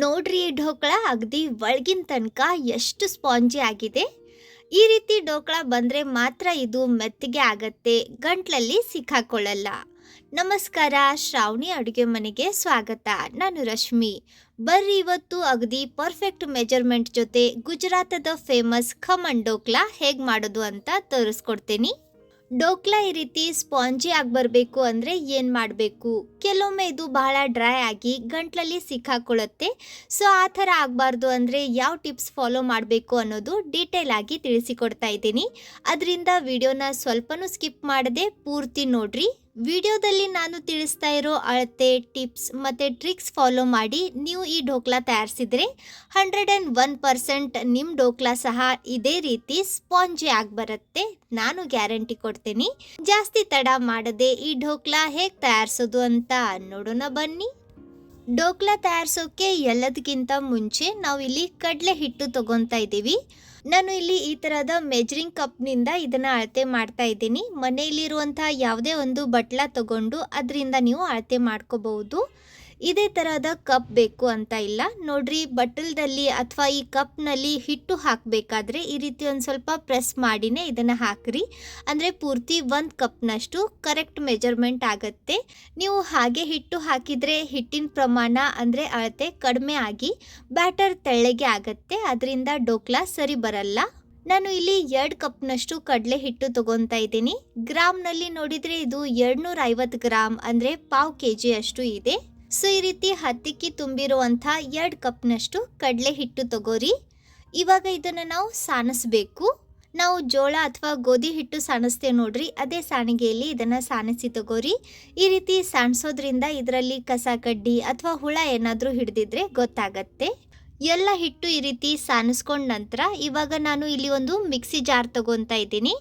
ನೋಡ್ರಿ ಈ ಢೋಕಳ ಅಗದಿ ಒಳಗಿನ ತನಕ ಎಷ್ಟು ಸ್ಪಾಂಜಿ ಆಗಿದೆ. ಈ ರೀತಿ ಢೋಕಳ ಬಂದ್ರೆ ಮಾತ್ರ ಇದು ಮೆತ್ತಗೆ ಆಗತ್ತೆ, ಗಂಟ್ಲಲ್ಲಿ ಸಿಕ್ಕಾಕೊಳ್ಳಲ್ಲ. ನಮಸ್ಕಾರ, ಶ್ರಾವಣಿ ಅಡುಗೆ ಮನೆಗೆ ಸ್ವಾಗತ. ನಾನು ರಶ್ಮಿ. ಬರ್ರಿ ಇವತ್ತು ಅಗದಿ ಪರ್ಫೆಕ್ಟ್ ಮೆಜರ್ಮೆಂಟ್ ಜೊತೆ ಗುಜರಾತದ ಫೇಮಸ್ ಖಮನ್ ಢೋಕ್ಲಾ ಹೇಗ್ ಮಾಡೋದು ಅಂತ ತೋರಿಸ್ಕೊಡ್ತೀನಿ. ಢೋಕ್ಲಾ ಈ ರೀತಿ ಸ್ಪಾಂಜಿ ಆಗಿ ಬರಬೇಕು ಅಂದರೆ ಏನು ಮಾಡಬೇಕು? ಕೆಲವೊಮ್ಮೆ ಇದು ಬಹಳ ಡ್ರೈ ಆಗಿ ಗಂಟ್ಲಲ್ಲಿ ಸಿಕ್ಕಾಕೊಳ್ಳುತ್ತೆ. ಸೊ ಆ ಥರ ಆಗಬಾರ್ದು ಅಂದರೆ ಯಾವ ಟಿಪ್ಸ್ ಫಾಲೋ ಮಾಡಬೇಕು ಅನ್ನೋದು ಡೀಟೇಲ್ ಆಗಿ ತಿಳಿಸಿಕೊಡ್ತಾ ಇದ್ದೀನಿ. ಅದರಿಂದ ವಿಡಿಯೋನ ಸ್ವಲ್ಪನೂ ಸ್ಕಿಪ್ ಮಾಡದೆ ಪೂರ್ತಿ ನೋಡ್ರಿ. ವಿಡಿಯೋದಲ್ಲಿ ನಾನು ತಿಳಿಸ್ತಾ ಇರೋ ಅಳತೆ, ಟಿಪ್ಸ್ ಮತ್ತು ಟ್ರಿಕ್ಸ್ ಫಾಲೋ ಮಾಡಿ ನೀವು ಈ ಢೋಕ್ಲಾ ತಯಾರಿಸಿದರೆ 101% ನಿಮ್ಮ ಢೋಕ್ಲಾ ಸಹ ಇದೇ ರೀತಿ ಸ್ಪಾಂಜಿ ಆಗಿ ಬರುತ್ತೆ. ನಾನು ಗ್ಯಾರಂಟಿ ಕೊಡ್ತೀನಿ. ಜಾಸ್ತಿ ತಡ ಮಾಡದೆ ಈ ಢೋಕ್ಲಾ ಹೇಗೆ ತಯಾರಿಸೋದು ಅಂತ ನೋಡೋಣ ಬನ್ನಿ. ಢೋಕ್ಲಾ ತಯಾರಿಸೋಕೆ ಎಲ್ಲದಕ್ಕಿಂತ ಮುಂಚೆ ನಾವು ಇಲ್ಲಿ ಕಡಲೆ ಹಿಟ್ಟು ತಗೊತಾ ಇದ್ದೀವಿ. ನಾನು ಇಲ್ಲಿ ಈ ಥರದ ಮೆಜರಿಂಗ್ ಕಪ್ನಿಂದ ಇದನ್ನು ಅಳತೆ ಮಾಡ್ತಾ ಇದ್ದೀನಿ. ಮನೆಯಲ್ಲಿರುವಂಥ ಯಾವುದೇ ಒಂದು ಬಟ್ಲ ತಗೊಂಡು ಅದರಿಂದ ನೀವು ಅಳತೆ ಮಾಡ್ಕೋಬಹುದು. ಇದೇ ಥರದ ಕಪ್ ಬೇಕು ಅಂತ ಇಲ್ಲ. ನೋಡ್ರಿ, ಬಟ್ಟಲದಲ್ಲಿ ಅಥವಾ ಈ ಕಪ್ನಲ್ಲಿ ಹಿಟ್ಟು ಹಾಕಬೇಕಾದ್ರೆ ಈ ರೀತಿ ಒಂದು ಸ್ವಲ್ಪ ಪ್ರೆಸ್ ಮಾಡಿನೇ ಇದನ್ನು ಹಾಕ್ರಿ. ಅಂದರೆ ಪೂರ್ತಿ 1 ಕಪ್ನಷ್ಟು ಕರೆಕ್ಟ್ ಮೆಜರ್ಮೆಂಟ್ ಆಗುತ್ತೆ. ನೀವು ಹಾಗೆ ಹಿಟ್ಟು ಹಾಕಿದರೆ ಹಿಟ್ಟಿನ ಪ್ರಮಾಣ ಅಂದರೆ ಅಳತೆ ಕಡಿಮೆ ಆಗಿ ಬ್ಯಾಟರ್ ತೆಳ್ಳಗೆ ಆಗುತ್ತೆ. ಅದರಿಂದ ಢೋಕ್ಲಾ ಸರಿ ಬರಲ್ಲ. ನಾನು ಇಲ್ಲಿ 2 ಕಪ್ನಷ್ಟು ಕಡಲೆ ಹಿಟ್ಟು ತಗೊತಾ ಇದ್ದೀನಿ. ಗ್ರಾಮ್ನಲ್ಲಿ ನೋಡಿದರೆ ಇದು 250 ಗ್ರಾಮ್ ಅಂದರೆ 1/4 kg ಅಷ್ಟು ಇದೆ. ಸೊ ಈ ರೀತಿ ಹತ್ತಿಕ್ಕಿ ತುಂಬಿರುವಂಥ 2 ಕಪ್ನಷ್ಟು ಕಡಲೆ ಹಿಟ್ಟು ತಗೋರಿ. ಇವಾಗ ಇದನ್ನು ನಾವು ಸಾಣಿಸ್ಬೇಕು. ನಾವು ಜೋಳ ಅಥವಾ ಗೋಧಿ ಹಿಟ್ಟು ಸಾಣಿಸ್ತೇವೆ ನೋಡ್ರಿ, ಅದೇ ಸಾಣಿಗೆಯಲ್ಲಿ ಇದನ್ನು ಸಾಣಿಸಿ ತಗೋರಿ. ಈ ರೀತಿ ಸಾಣಿಸೋದ್ರಿಂದ ಇದರಲ್ಲಿ ಕಸ ಕಡ್ಡಿ ಅಥವಾ ಹುಳ ಏನಾದರೂ ಹಿಡಿದಿದ್ರೆ ಗೊತ್ತಾಗತ್ತೆ. ಎಲ್ಲ ಹಿಟ್ಟು ಈ ರೀತಿ ಸಾನಿಸ್ಕೊಂಡ ನಂತರ ಇವಾಗ ನಾನು ಇಲ್ಲಿ ಒಂದು ಮಿಕ್ಸಿ ಜಾರ್ ತಗೊತಾ ಇದ್ದೀನಿ.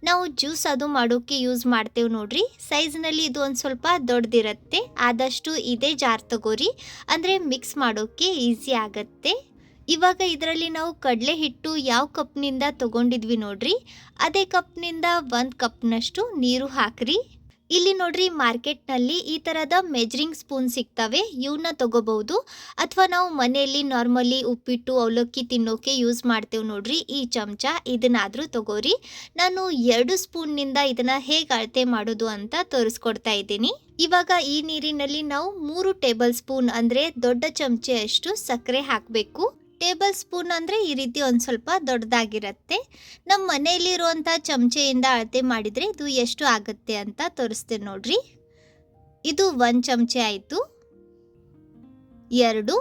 ನಾವು ಜ್ಯೂಸ್ ಅದು ಮಾಡೋಕ್ಕೆ ಯೂಸ್ ಮಾಡ್ತೇವೆ ನೋಡ್ರಿ. ಸೈಜ್ನಲ್ಲಿ ಇದು ಒಂದು ಸ್ವಲ್ಪ ದೊಡ್ಡದಿರುತ್ತೆ. ಆದಷ್ಟು ಇದೇ ಜಾರ್ ತಗೋರಿ, ಅಂದರೆ ಮಿಕ್ಸ್ ಮಾಡೋಕ್ಕೆ ಈಸಿ ಆಗತ್ತೆ. ಇವಾಗ ಇದರಲ್ಲಿ ನಾವು ಕಡಲೆ ಹಿಟ್ಟು ಯಾವ ಕಪ್ನಿಂದ ತಗೊಂಡಿದ್ವಿ ನೋಡ್ರಿ, ಅದೇ ಕಪ್ನಿಂದ 1 ಕಪ್ನಷ್ಟು ನೀರು ಹಾಕ್ರಿ. ಇಲ್ಲಿ ನೋಡ್ರಿ, ಮಾರ್ಕೆಟ್ನಲ್ಲಿ ಈ ಥರದ ಮೆಜರಿಂಗ್ ಸ್ಪೂನ್ ಸಿಗ್ತವೆ, ಇವನ್ನ ತಗೋಬಹುದು. ಅಥವಾ ನಾವು ಮನೆಯಲ್ಲಿ ನಾರ್ಮಲಿ ಉಪ್ಪಿಟ್ಟು ಅವಲಕ್ಕಿ ತಿನ್ನೋಕೆ ಯೂಸ್ ಮಾಡ್ತೇವೆ ನೋಡ್ರಿ, ಈ ಚಮಚ, ಇದನ್ನಾದರೂ ತಗೋರಿ. ನಾನು 2 ಸ್ಪೂನ್ನಿಂದ ಇದನ್ನು ಹೇಗೆ ಅಳತೆ ಮಾಡೋದು ಅಂತ ತೋರಿಸ್ಕೊಡ್ತಾ ಇದ್ದೀನಿ. ಇವಾಗ ಈ ನೀರಿನಲ್ಲಿ ನಾವು 3 ಟೇಬಲ್ ಸ್ಪೂನ್ ಅಂದರೆ ದೊಡ್ಡ ಚಮಚೆಯಷ್ಟು ಸಕ್ಕರೆ ಹಾಕಬೇಕು. ಟೇಬಲ್ ಸ್ಪೂನ್ ಅಂದರೆ ಈ ರೀತಿ ಒಂದು ಸ್ವಲ್ಪ ದೊಡ್ಡದಾಗಿರುತ್ತೆ. ನಮ್ಮ ಮನೆಯಲ್ಲಿರುವಂಥ ಚಮಚೆಯಿಂದ ಅಳತೆ ಮಾಡಿದರೆ ಇದು ಎಷ್ಟು ಆಗುತ್ತೆ ಅಂತ ತೋರಿಸ್ತೇನೆ ನೋಡ್ರಿ. ಇದು 1 ಚಮಚೆ ಆಯಿತು, 2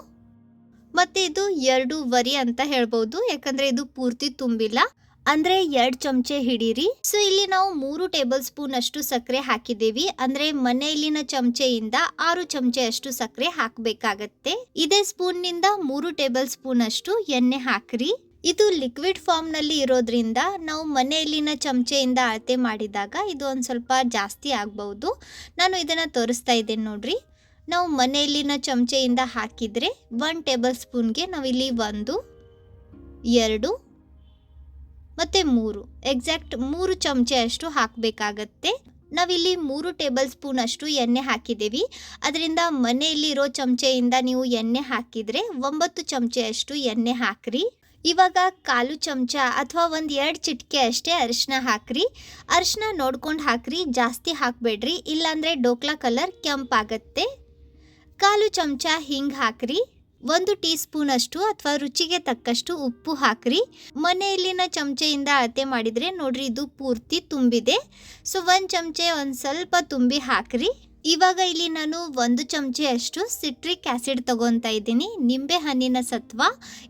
ಮತ್ತು ಇದು 2.5 ಅಂತ ಹೇಳ್ಬೋದು, ಯಾಕಂದರೆ ಇದು ಪೂರ್ತಿ ತುಂಬಿಲ್ಲ. ಅಂದರೆ 2 ಚಮಚೆ ಹಿಡೀರಿ. ಸೊ ಇಲ್ಲಿ ನಾವು 3 ಟೇಬಲ್ ಸ್ಪೂನ್ ಅಷ್ಟು ಸಕ್ಕರೆ ಹಾಕಿದ್ದೀವಿ. ಅಂದರೆ ಮನೆಯಲ್ಲಿನ ಚಮಚೆಯಿಂದ 6 ಚಮಚೆ ಅಷ್ಟು ಸಕ್ಕರೆ ಹಾಕಬೇಕಾಗತ್ತೆ. ಇದೇ ಸ್ಪೂನ್ನಿಂದ 3 ಟೇಬಲ್ ಸ್ಪೂನ್ ಅಷ್ಟು ಎಣ್ಣೆ ಹಾಕ್ರಿ. ಇದು ಲಿಕ್ವಿಡ್ ಫಾರ್ಮ್ನಲ್ಲಿ ಇರೋದ್ರಿಂದ ನಾವು ಮನೆಯಲ್ಲಿನ ಚಮಚೆಯಿಂದ ಅಳತೆ ಮಾಡಿದಾಗ ಇದು ಒಂದು ಸ್ವಲ್ಪ ಜಾಸ್ತಿ ಆಗ್ಬಹುದು. ನಾನು ಇದನ್ನು ತೋರಿಸ್ತಾ ಇದ್ದೇನೆ ನೋಡ್ರಿ. ನಾವು ಮನೆಯಲ್ಲಿನ ಚಮಚೆಯಿಂದ ಹಾಕಿದರೆ 1 ಟೇಬಲ್ ಸ್ಪೂನ್ಗೆ ನಾವಿಲ್ಲಿ 1, 2 ಮತ್ತು 3 ಎಕ್ಸಾಕ್ಟ್ 3 ಚಮಚೆ ಅಷ್ಟು ಹಾಕಬೇಕಾಗತ್ತೆ. ನಾವಿಲ್ಲಿ 3 ಟೇಬಲ್ ಸ್ಪೂನ್ ಅಷ್ಟು ಎಣ್ಣೆ ಹಾಕಿದ್ದೀವಿ. ಅದರಿಂದ ಮನೆಯಲ್ಲಿರೋ ಚಮಚೆಯಿಂದ ನೀವು ಎಣ್ಣೆ ಹಾಕಿದರೆ 9 ಚಮಚೆ ಅಷ್ಟು ಎಣ್ಣೆ ಹಾಕ್ರಿ. ಇವಾಗ 1/4 ಚಮಚ ಅಥವಾ 1-2 ಚಿಟಿಕೆ ಅಷ್ಟೇ ಅರಿಶಿನ ಹಾಕ್ರಿ. ಅರಿಶಿನ ನೋಡ್ಕೊಂಡು ಹಾಕ್ರಿ, ಜಾಸ್ತಿ ಹಾಕಬೇಡ್ರಿ, ಇಲ್ಲಾಂದರೆ ಢೋಕ್ಲಾ ಕಲರ್ ಕೆಂಪಾಗತ್ತೆ. 1/4 ಚಮಚ ಹಿಂಗೆ ಹಾಕ್ರಿ. 1 ಟೀ ಸ್ಪೂನ್ ಅಷ್ಟು ಅಥವಾ ರುಚಿಗೆ ತಕ್ಕಷ್ಟು ಉಪ್ಪು ಹಾಕ್ರಿ. ಮನೆಯಲ್ಲಿನ ಚಮಚೆಯಿಂದ ಅಳತೆ ಮಾಡಿದರೆ ನೋಡ್ರಿ, ಇದು ಪೂರ್ತಿ ತುಂಬಿದೆ. ಸೊ 1 ಚಮಚೆ ಒಂದು ಸ್ವಲ್ಪ ತುಂಬಿ ಹಾಕ್ರಿ. ಇವಾಗ ಇಲ್ಲಿ ನಾನು 1 ಚಮಚೆ ಅಷ್ಟು ಸಿಟ್ರಿಕ್ ಆ್ಯಸಿಡ್ ತಗೊತಾ ಇದ್ದೀನಿ, ನಿಂಬೆ ಹಣ್ಣಿನ ಸತ್ವ.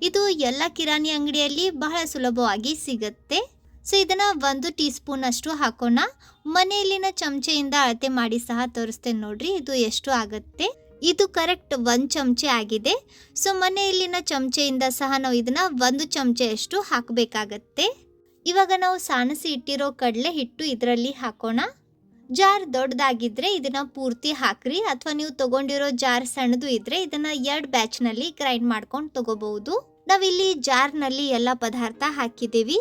ಇದು ಎಲ್ಲ ಕಿರಾಣಿ ಅಂಗಡಿಯಲ್ಲಿ ಬಹಳ ಸುಲಭವಾಗಿ ಸಿಗುತ್ತೆ. ಸೊ ಇದನ್ನು 1 ಟೀ ಸ್ಪೂನ್ ಅಷ್ಟು ಹಾಕೋಣ. ಮನೆಯಲ್ಲಿನ ಚಮಚೆಯಿಂದ ಅಳತೆ ಮಾಡಿ ಸಹ ತೋರಿಸ್ತೇನೆ ನೋಡ್ರಿ, ಇದು ಎಷ್ಟು ಆಗುತ್ತೆ. ಇದು ಕರೆಕ್ಟ್ 1 ಚಮಚೆ ಆಗಿದೆ. ಸೊ ಮನೆಯಲ್ಲಿನ ಚಮಚೆಯಿಂದ ಸಹ ನಾವು ಇದನ್ನು 1 ಚಮಚೆಯಷ್ಟು ಹಾಕಬೇಕಾಗತ್ತೆ. ಇವಾಗ ನಾವು ಸಾಣಿಸಿ ಇಟ್ಟಿರೋ ಕಡಲೆ ಹಿಟ್ಟು ಇದರಲ್ಲಿ ಹಾಕೋಣ. ಜಾರ್ ದೊಡ್ಡದಾಗಿದ್ದರೆ ಇದನ್ನು ಪೂರ್ತಿ ಹಾಕ್ರಿ, ಅಥವಾ ನೀವು ತೊಗೊಂಡಿರೋ ಜಾರ್ ಸಣ್ಣದು ಇದ್ದರೆ ಇದನ್ನು 2 ಬ್ಯಾಚ್ನಲ್ಲಿ ಗ್ರೈಂಡ್ ಮಾಡ್ಕೊಂಡು ತೊಗೋಬಹುದು. ನಾವಿಲ್ಲಿ ಜಾರ್ನಲ್ಲಿ ಎಲ್ಲ ಪದಾರ್ಥ ಹಾಕಿದ್ದೀವಿ.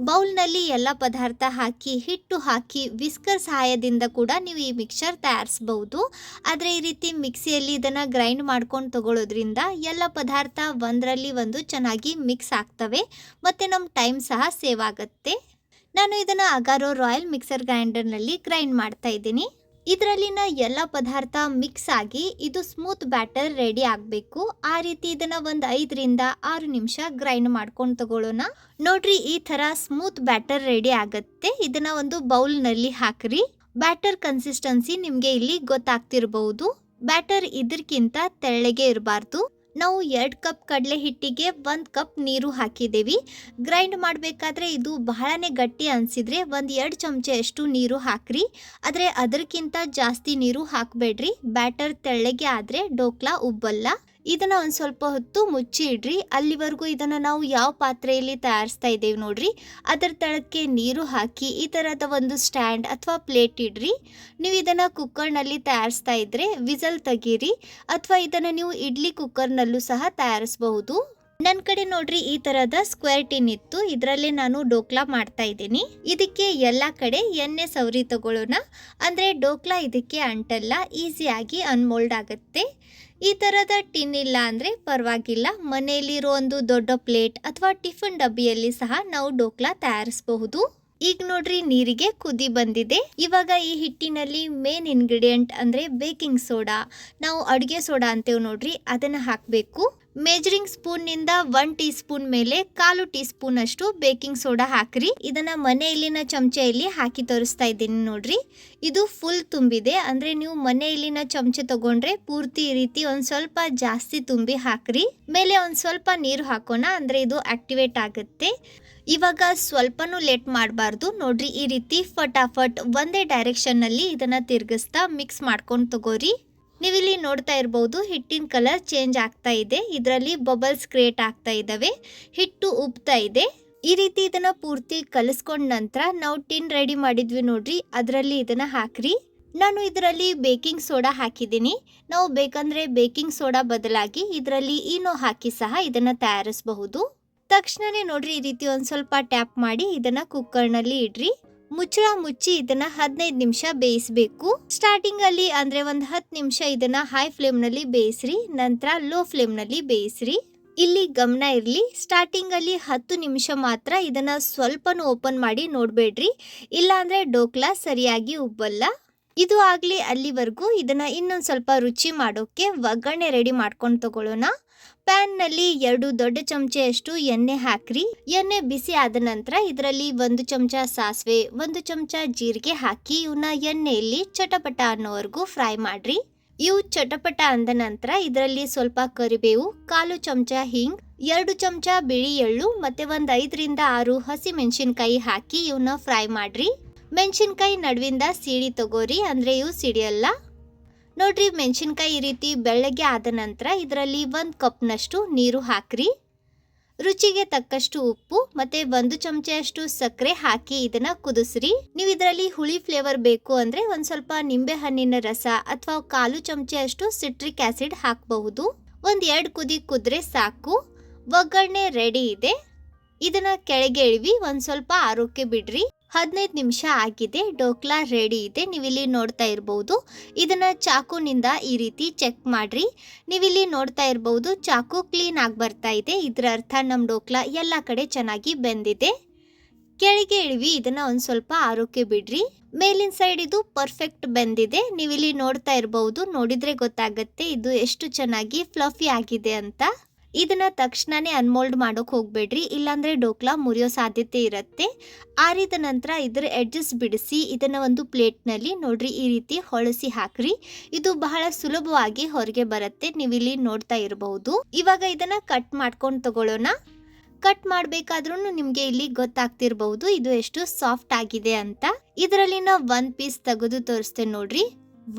ಬೌಲ್ನಲ್ಲಿ ಎಲ್ಲ ಪದಾರ್ಥ ಹಾಕಿ ಹಿಟ್ಟು ಹಾಕಿ ವಿಸ್ಕರ್ ಸಹಾಯದಿಂದ ಕೂಡ ನೀವು ಈ ಮಿಕ್ಸರ್ ತಯಾರಿಸಬಹುದು. ಆದರೆ ಈ ರೀತಿ ಮಿಕ್ಸಿಯಲ್ಲಿ ಇದನ್ನು ಗ್ರೈಂಡ್ ಮಾಡ್ಕೊಂಡು ತಗೊಳ್ಳೋದ್ರಿಂದ ಎಲ್ಲ ಪದಾರ್ಥ ಒಂದರಲ್ಲಿ ಒಂದು ಚೆನ್ನಾಗಿ ಮಿಕ್ಸ್ ಆಗ್ತವೆ ಮತ್ತು ನಮ್ಮ ಟೈಮ್ ಸಹ ಸೇವ್ ಆಗುತ್ತೆ. ನಾನು ಇದನ್ನು ಅಗಾರೋ ರಾಯಲ್ ಮಿಕ್ಸರ್ ಗ್ರೈಂಡರ್ನಲ್ಲಿ ಗ್ರೈಂಡ್ ಮಾಡ್ತಾ ಇದ್ದೀನಿ. ಇದರಲ್ಲಿನ ಎಲ್ಲ ಪದಾರ್ಥ ಮಿಕ್ಸ್ ಆಗಿ ಇದು ಸ್ಮೂತ್ ಬ್ಯಾಟರ್ ರೆಡಿ ಆಗಬೇಕು. ಆ ರೀತಿ ಇದನ್ನ ಒಂದು 5ರಿಂದ 6 ನಿಮಿಷ ಗ್ರೈಂಡ್ ಮಾಡ್ಕೊಂಡು ತಗೊಳ್ಳೋಣ. ನೋಡ್ರಿ, ಈ ತರ ಸ್ಮೂತ್ ಬ್ಯಾಟರ್ ರೆಡಿ ಆಗುತ್ತೆ. ಇದನ್ನ ಒಂದು ಬೌಲ್ನಲ್ಲಿ ಹಾಕ್ರಿ. ಬ್ಯಾಟರ್ ಕನ್ಸಿಸ್ಟೆನ್ಸಿ ನಿಮಗೆ ಇಲ್ಲಿ ಗೊತ್ತಾಗ್ತಿರಬಹುದು. ಬ್ಯಾಟರ್ ಇದಕ್ಕಿಂತ ತೆಳ್ಳಗೆ ಇರಬಾರ್ದು. ನಾವು 2 ಕಪ್ ಕಡಲೆ ಹಿಟ್ಟಿಗೆ 1 ಕಪ್ ನೀರು ಹಾಕಿದ್ದೀವಿ. ಗ್ರೈಂಡ್ ಮಾಡಬೇಕಾದ್ರೆ ಇದು ಬಹಳನೇ ಗಟ್ಟಿ ಅನಿಸಿದ್ರೆ 1-2 ಚಮಚೆಯಷ್ಟು ನೀರು ಹಾಕ್ರಿ. ಆದರೆ ಅದಕ್ಕಿಂತ ಜಾಸ್ತಿ ನೀರು ಹಾಕಬೇಡ್ರಿ. ಬ್ಯಾಟರ್ ತೆಳ್ಳಗೆ ಆದರೆ ಡೋಕ್ಲಾ ಉಬ್ಬಲ್ಲ. ಇದನ್ನು ಒಂದು ಸ್ವಲ್ಪ ಹೊತ್ತು ಮುಚ್ಚಿ ಇಡ್ರಿ. ಅಲ್ಲಿವರೆಗೂ ಇದನ್ನು ನಾವು ಯಾವ ಪಾತ್ರೆಯಲ್ಲಿ ತಯಾರಿಸ್ತಾ ಇದ್ದೇವೆ ನೋಡ್ರಿ, ಅದರ ತಳಕ್ಕೆ ನೀರು ಹಾಕಿ ಈ ಥರದ ಒಂದು ಸ್ಟ್ಯಾಂಡ್ ಅಥವಾ ಪ್ಲೇಟ್ ಇಡ್ರಿ. ನೀವು ಇದನ್ನು ಕುಕ್ಕರ್ನಲ್ಲಿ ತಯಾರಿಸ್ತಾ ಇದ್ರೆ ವಿಸಲ್ ತೆಗೀರಿ, ಅಥವಾ ಇದನ್ನು ನೀವು ಇಡ್ಲಿ ಕುಕ್ಕರ್ನಲ್ಲೂ ಸಹ ತಯಾರಿಸಬಹುದು. ನನ್ನ ಕಡೆ ನೋಡ್ರಿ ಈ ತರದ ಸ್ಕ್ವೇರ್ ಟಿನ್ ಇತ್ತು, ಇದರಲ್ಲಿ ನಾನು ಡೋಕ್ಲಾ ಮಾಡ್ತಾ ಇದ್ದೀನಿ. ಇದಕ್ಕೆ ಎಲ್ಲ ಕಡೆ ಎಣ್ಣೆ ಸವರಿ ತಗೊಳ್ಳೋಣ, ಅಂದ್ರೆ ಡೋಕ್ಲಾ ಇದಕ್ಕೆ ಅಂಟಲ್ಲ, ಈಸಿಯಾಗಿ ಅನ್ಮೋಲ್ಡ್ ಆಗುತ್ತೆ. ಈ ತರದ ಟಿನ್ ಇಲ್ಲ ಅಂದ್ರೆ ಪರವಾಗಿಲ್ಲ, ಮನೆಯಲ್ಲಿರೋ ಒಂದು ದೊಡ್ಡ ಪ್ಲೇಟ್ ಅಥವಾ ಟಿಫಿನ್ ಡಬ್ಬಿಯಲ್ಲಿ ಸಹ ನಾವು ಡೋಕ್ಲಾ ತಯಾರಿಸಬಹುದು. ಈಗ ನೋಡ್ರಿ ನೀರಿಗೆ ಕುದಿ ಬಂದಿದೆ. ಇವಾಗ ಈ ಹಿಟ್ಟಿನಲ್ಲಿ ಮೇನ್ ಇಂಗ್ರೀಡಿಯೆಂಟ್ ಅಂದ್ರೆ ಬೇಕಿಂಗ್ ಸೋಡಾ, ನಾವು ಅಡುಗೆ ಸೋಡಾ ಅಂತೇವೆ ನೋಡ್ರಿ, ಅದನ್ನ ಹಾಕಬೇಕು. ಮೇಜರಿಂಗ್ ಸ್ಪೂನ್ ನಿಂದ 1 ಟೀ ಸ್ಪೂನ್ ಮೇಲೆ 1/4 ಟೀ ಸ್ಪೂನ್ ಅಷ್ಟು ಬೇಕಿಂಗ್ ಸೋಡಾ ಹಾಕ್ರಿ. ಇದನ್ನ ಮನೆಯಲ್ಲಿನ ಚಮಚೆಯಲ್ಲಿ ಹಾಕಿ ತೋರಿಸ್ತಾ ಇದ್ದೀನಿ ನೋಡ್ರಿ. ಇದು ಫುಲ್ ತುಂಬಿದೆ, ಅಂದ್ರೆ ನೀವು ಮನೆಯಲ್ಲಿನ ಚಮಚೆ ತಗೊಂಡ್ರೆ ಪೂರ್ತಿ ಈ ರೀತಿ ಒಂದ್ ಸ್ವಲ್ಪ ಜಾಸ್ತಿ ತುಂಬಿ ಹಾಕ್ರಿ. ಮೇಲೆ ಒಂದ್ ಸ್ವಲ್ಪ ನೀರು ಹಾಕೋಣ, ಅಂದ್ರೆ ಇದು ಆಕ್ಟಿವೇಟ್ ಆಗುತ್ತೆ. ಇವಾಗ ಸ್ವಲ್ಪನೂ ಲೇಟ್ ಮಾಡಬಾರ್ದು. ನೋಡ್ರಿ ಈ ರೀತಿ ಫಟಾಫಟ್ ಒಂದೇ ಡೈರೆಕ್ಷನ್ ನಲ್ಲಿ ಇದನ್ನ ತಿರುಗಿಸ್ತಾ ಮಿಕ್ಸ್ ಮಾಡ್ಕೊಂಡು ತಗೋರಿ. ನೀವಿಲ್ಲಿ ನೋಡ್ತಾ ಇರಬಹುದು ಹಿಟ್ಟಿನ ಕಲರ್ ಚೇಂಜ್ ಆಗ್ತಾ ಇದೆ, ಇದರಲ್ಲಿ ಬಬಲ್ಸ್ ಕ್ರಿಯೇಟ್ ಆಗ್ತಾ ಇದಾವೆ, ಹಿಟ್ಟು ಉಬ್ತಾ ಇದೆ. ಈ ರೀತಿ ಇದನ್ನ ಪೂರ್ತಿ ಕಲಿಸ್ಕೊಂಡ ನಂತರ ನಾವು ಟಿನ್ ರೆಡಿ ಮಾಡಿದ್ವಿ ನೋಡ್ರಿ, ಅದರಲ್ಲಿ ಇದನ್ನ ಹಾಕ್ರಿ. ನಾನು ಇದರಲ್ಲಿ ಬೇಕಿಂಗ್ ಸೋಡಾ ಹಾಕಿದ್ದೀನಿ. ನಾವು ಬೇಕಂದ್ರೆ ಬೇಕಿಂಗ್ ಸೋಡಾ ಬದಲಾಗಿ ಇದರಲ್ಲಿ ಈನೋ ಹಾಕಿ ಸಹ ಇದನ್ನ ತಯಾರಿಸಬಹುದು. ತಕ್ಷಣನೇ ನೋಡ್ರಿ ಈ ರೀತಿ ಒಂದ್ ಸ್ವಲ್ಪ ಟ್ಯಾಪ್ ಮಾಡಿ ಇದನ್ನ ಕುಕ್ಕರ್ನಲ್ಲಿ ಇಡ್ರಿ. ಮುಚ್ಚಳ ಮುಚ್ಚಿ ಇದನ್ನ 15 ನಿಮಿಷ ಬೇಯಿಸಬೇಕು. ಸ್ಟಾರ್ಟಿಂಗ್ ಅಲ್ಲಿ ಅಂದ್ರೆ ಒಂದು 10 ನಿಮಿಷ ಇದನ್ನ ಹೈ ಫ್ಲೇಮ್ ನಲ್ಲಿ ಬೇಯಿಸ್ರಿ, ನಂತರ ಲೋ ಫ್ಲೇಮ್ ನಲ್ಲಿ ಬೇಯಿಸ್ರಿ. ಇಲ್ಲಿ ಗಮನ ಇರ್ಲಿ, ಸ್ಟಾರ್ಟಿಂಗ್ ಅಲ್ಲಿ 10 ನಿಮಿಷ ಮಾತ್ರ ಇದನ್ನ ಸ್ವಲ್ಪನೂ ಓಪನ್ ಮಾಡಿ ನೋಡ್ಬೇಡ್ರಿ, ಇಲ್ಲ ಅಂದ್ರೆ ಡೋಕ್ಲಾ ಸರಿಯಾಗಿ ಉಬ್ಬಲ್ಲ. ಇದು ಆಗ್ಲಿ ಅಲ್ಲಿವರೆಗೂ ಇದನ್ನ ಇನ್ನೊಂದ್ ಸ್ವಲ್ಪ ರುಚಿ ಮಾಡೋಕೆ ಒಗ್ಗರಣೆ ರೆಡಿ ಮಾಡ್ಕೊಂಡು ತಗೊಳ್ಳೋಣ. ಪ್ಯಾನ್ ನಲ್ಲಿ 2 ದೊಡ್ಡ ಚಮಚೆಯಷ್ಟು ಎಣ್ಣೆ ಹಾಕ್ರಿ. ಎಣ್ಣೆ ಬಿಸಿ ಆದ ನಂತರ ಇದರಲ್ಲಿ 1 ಚಮಚ ಸಾಸಿವೆ, 1 ಚಮಚ ಜೀರಿಗೆ ಹಾಕಿ ಇವನ್ನ ಎಣ್ಣೆಯಲ್ಲಿ ಚಟಪಟ ಅನ್ನೋವರೆಗೂ ಫ್ರೈ ಮಾಡ್ರಿ. ಇವು ಚಟಪಟ ಅಂದ ನಂತರ ಇದರಲ್ಲಿ ಸ್ವಲ್ಪ ಕರಿಬೇವು, 1/4 ಚಮಚ ಹಿಂಗ್, 2 ಚಮಚ ಬಿಳಿ ಎಳ್ಳು ಮತ್ತೆ 5ರಿಂದ 6 ಹಸಿ ಮೆಣಸಿನಕಾಯಿ ಹಾಕಿ ಇವನ್ನ ಫ್ರೈ ಮಾಡ್ರಿ. ಮೆಣಸಿನಕಾಯಿ ನಡುವಿಂದ ಸೀಳಿ ತಗೋರಿ, ಅಂದ್ರೆ ಇವು ಸಿಡಿಯಲ್ಲ. ನೋಡ್ರಿ ಮೆಣಸಿನಕಾಯಿ ಈ ರೀತಿ ಬೆಳ್ಳಗೆ ಆದ ನಂತರ ಇದರಲ್ಲಿ 1 ಕಪ್ನಷ್ಟು ನೀರು ಹಾಕ್ರಿ. ರುಚಿಗೆ ತಕ್ಕಷ್ಟು ಉಪ್ಪು ಮತ್ತೆ 1 ಚಮಚೆಯಷ್ಟು ಸಕ್ಕರೆ ಹಾಕಿ ಇದನ್ನ ಕುದಿಸ್ರಿ. ನೀವು ಇದರಲ್ಲಿ ಹುಳಿ ಫ್ಲೇವರ್ ಬೇಕು ಅಂದ್ರೆ ಒಂದ್ ಸ್ವಲ್ಪ ನಿಂಬೆ ಹಣ್ಣಿನ ರಸ ಅಥವಾ 1/4 ಚಮಚೆಯಷ್ಟು ಸಿಟ್ರಿಕ್ ಆಸಿಡ್ ಹಾಕಬಹುದು. 1-2 ಕುದಿ ಕುದ್ರೆ ಸಾಕು. ಒಗ್ಗರಣೆ ರೆಡಿ ಇದೆ. ಇದನ್ನ ಕೆಳಗೆ ಇಳಿವಿ ಒಂದ್ ಸ್ವಲ್ಪ ಆರೋಕೆ ಬಿಡ್ರಿ. 15 ನಿಮಿಷ ಆಗಿದೆ, ಡೋಕ್ಲಾ ರೆಡಿ ಇದೆ. ನೀವಿಲ್ಲಿ ನೋಡ್ತಾ ಇರಬಹುದು. ಇದನ್ನ ಚಾಕುನಿಂದ ಈ ರೀತಿ ಚೆಕ್ ಮಾಡ್ರಿ. ನೀವಿಲ್ಲಿ ನೋಡ್ತಾ ಇರಬಹುದು ಚಾಕು ಕ್ಲೀನ್ ಆಗಿ ಬರ್ತಾ ಇದೆ, ಇದರ ಅರ್ಥ ನಮ್ ಡೋಕ್ಲಾ ಎಲ್ಲ ಕಡೆ ಚೆನ್ನಾಗಿ ಬೆಂದಿದೆ. ಕೆಳಗೆ ಇಳಿವಿ, ಇದನ್ನ ಒಂದ್ ಸ್ವಲ್ಪ ಆರೋಕೆ ಬಿಡ್ರಿ. ಮೇಲಿನ ಸೈಡ್ ಇದು ಪರ್ಫೆಕ್ಟ್ ಬೆಂದಿದೆ. ನೀವಿಲ್ಲಿ ನೋಡ್ತಾ ಇರಬಹುದು, ನೋಡಿದ್ರೆ ಗೊತ್ತಾಗತ್ತೆ ಇದು ಎಷ್ಟು ಚೆನ್ನಾಗಿ ಫ್ಲಫಿ ಆಗಿದೆ ಅಂತ. ಇದನ್ನ ತಕ್ಷಣನೇ ಅನ್ಮೋಲ್ಡ್ ಮಾಡೋಕೆ ಹೋಗ್ಬೇಡ್ರಿ, ಇಲ್ಲಾಂದ್ರೆ ಡೋಕ್ಲಾ ಮುರಿಯೋ ಸಾಧ್ಯತೆ ಇರುತ್ತೆ. ಆರಿದ ನಂತರ ಇದರ ಎಡ್ಜಸ್ ಬಿಡಿಸಿ ಇದನ್ನ ಒಂದು ಪ್ಲೇಟ್ ನಲ್ಲಿ ನೋಡ್ರಿ ಈ ರೀತಿ ಹೊಳಸಿ ಹಾಕ್ರಿ. ಇದು ಬಹಳ ಸುಲಭವಾಗಿ ಹೊರಗೆ ಬರುತ್ತೆ, ನೀವಿಲ್ಲಿ ನೋಡ್ತಾ ಇರಬಹುದು. ಇವಾಗ ಇದನ್ನ ಕಟ್ ಮಾಡ್ಕೊಂಡು ತಗೊಳ್ಳೋಣ. ಕಟ್ ಮಾಡ್ಬೇಕಾದ್ರೂ ನಿಮ್ಗೆ ಇಲ್ಲಿ ಗೊತ್ತಾಗ್ತಿರ್ಬಹುದು ಇದು ಎಷ್ಟು ಸಾಫ್ಟ್ ಆಗಿದೆ ಅಂತ. ಇದರಲ್ಲಿನ 1 ಪೀಸ್ ತೆಗೆದು ತೋರಿಸ್ತೇನೆ ನೋಡ್ರಿ.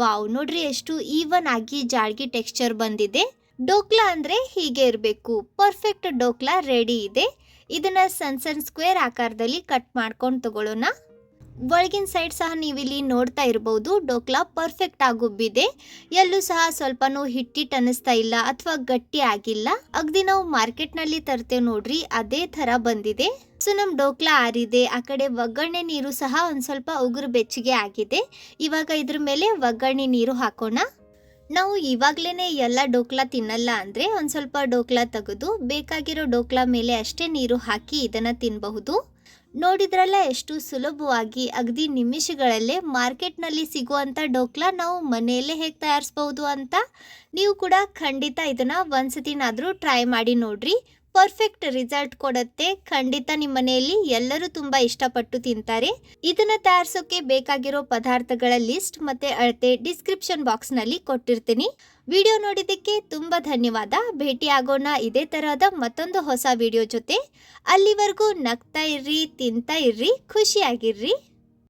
ವಾವ್, ನೋಡ್ರಿ ಎಷ್ಟು ಈವನ್ ಆಗಿ ಜಾಳ್ಗಿ ಟೆಕ್ಸ್ಚರ್ ಬಂದಿದೆ. ಡೋಕ್ಲಾ ಅಂದ್ರೆ ಹೀಗೆ ಇರಬೇಕು. ಪರ್ಫೆಕ್ಟ್ ಡೋಕ್ಲಾ ರೆಡಿ ಇದೆ. ಇದನ್ನ ಸಣ್ಣ ಸ್ಕ್ವೇರ್ ಆಕಾರದಲ್ಲಿ ಕಟ್ ಮಾಡ್ಕೊಂಡು ತಗೊಳ್ಳೋಣ. ಒಳಗಿನ ಸೈಡ್ ಸಹ ನೀವಿಲ್ಲಿ ನೋಡ್ತಾ ಇರಬಹುದು ಡೋಕ್ಲಾ ಪರ್ಫೆಕ್ಟ್ ಆಗಿ ಉಬ್ಬಿದೆ. ಎಲ್ಲೂ ಸಹ ಸ್ವಲ್ಪನೂ ಹಿಟ್ಟಿಟ್ಟು ಅನ್ನಿಸ್ತಾ ಇಲ್ಲ ಅಥವಾ ಗಟ್ಟಿ ಆಗಿಲ್ಲ. ಅಗದಿ ನಾವು ಮಾರ್ಕೆಟ್ ನಲ್ಲಿ ತರ್ತೇವೆ ನೋಡ್ರಿ ಅದೇ ತರ ಬಂದಿದೆ. ಸೊ ನಮ್ ಡೋಕ್ಲಾ ಆರಿದೆ. ಆ ಕಡೆ ಒಗ್ಗರಣೆ ನೀರು ಸಹ ಒಂದ್ ಸ್ವಲ್ಪ ಉಗುರು ಬೆಚ್ಚಗೆ ಆಗಿದೆ. ಇವಾಗ ಇದ್ರ ಮೇಲೆ ಒಗ್ಗರಣೆ ನೀರು ಹಾಕೋಣ. ನಾವು ಇವಾಗ್ಲೇನೆ ಎಲ್ಲ ಡೋಕ್ಲಾ ತಿನ್ನಲ್ಲ ಅಂದ್ರೆ ಒಂದ್ ಸ್ವಲ್ಪ ಡೋಕ್ಲಾ ತೆಗೆದು ಬೇಕಾಗಿರೋ ಡೋಕ್ಲಾ ಮೇಲೆ ಅಷ್ಟೇ ನೀರು ಹಾಕಿ ಇದನ್ನ ತಿನ್ನಬಹುದು. ನೋಡಿದ್ರಲ್ಲ ಎಷ್ಟು ಸುಲಭವಾಗಿ ಅಗದಿ ನಿಮಿಷಗಳಲ್ಲೇ ಮಾರ್ಕೆಟ್ನಲ್ಲಿ ಸಿಗುವಂಥ ಡೋಕ್ಲಾ ನಾವು ಮನೆಯಲ್ಲೇ ಹೇಗೆ ತಯಾರಿಸ್ಬೋದು ಅಂತ. ನೀವು ಕೂಡ ಖಂಡಿತ ಇದನ್ನ ಒಂದ್ಸತಿನಾದರೂ ಟ್ರೈ ಮಾಡಿ ನೋಡ್ರಿ. ಪರ್ಫೆಕ್ಟ್ ರಿಸಲ್ಟ್ ಕೊಡುತ್ತೆ. ಖಂಡಿತ ನಿಮ್ಮ ಮನೆಯಲ್ಲಿ ಎಲ್ಲರೂ ತುಂಬಾ ಇಷ್ಟಪಟ್ಟು ತಿಂತಾರೆ. ಇದನ್ನ ತಯಾರಿಸೋಕೆ ಬೇಕಾಗಿರೋ ಪದಾರ್ಥಗಳ ಲಿಸ್ಟ್ ಮತ್ತೆ ಅಳತೆ ಡಿಸ್ಕ್ರಿಪ್ಷನ್ ಬಾಕ್ಸ್ ನಲ್ಲಿ ಕೊಟ್ಟಿರ್ತೀನಿ. ವಿಡಿಯೋ ನೋಡಿದ್ದಕ್ಕೆ ತುಂಬಾ ಧನ್ಯವಾದ. ಭೇಟಿ ಆಗೋಣ ಇದೇ ತರಹದ ಮತ್ತೊಂದು ಹೊಸ ವಿಡಿಯೋ ಜೊತೆ. ಅಲ್ಲಿವರೆಗೂ ನಗ್ತಾ ಇರ್ರಿ, ತಿಂತಾ ಇರ್ರಿ, ಖುಷಿಯಾಗಿರ್ರಿ.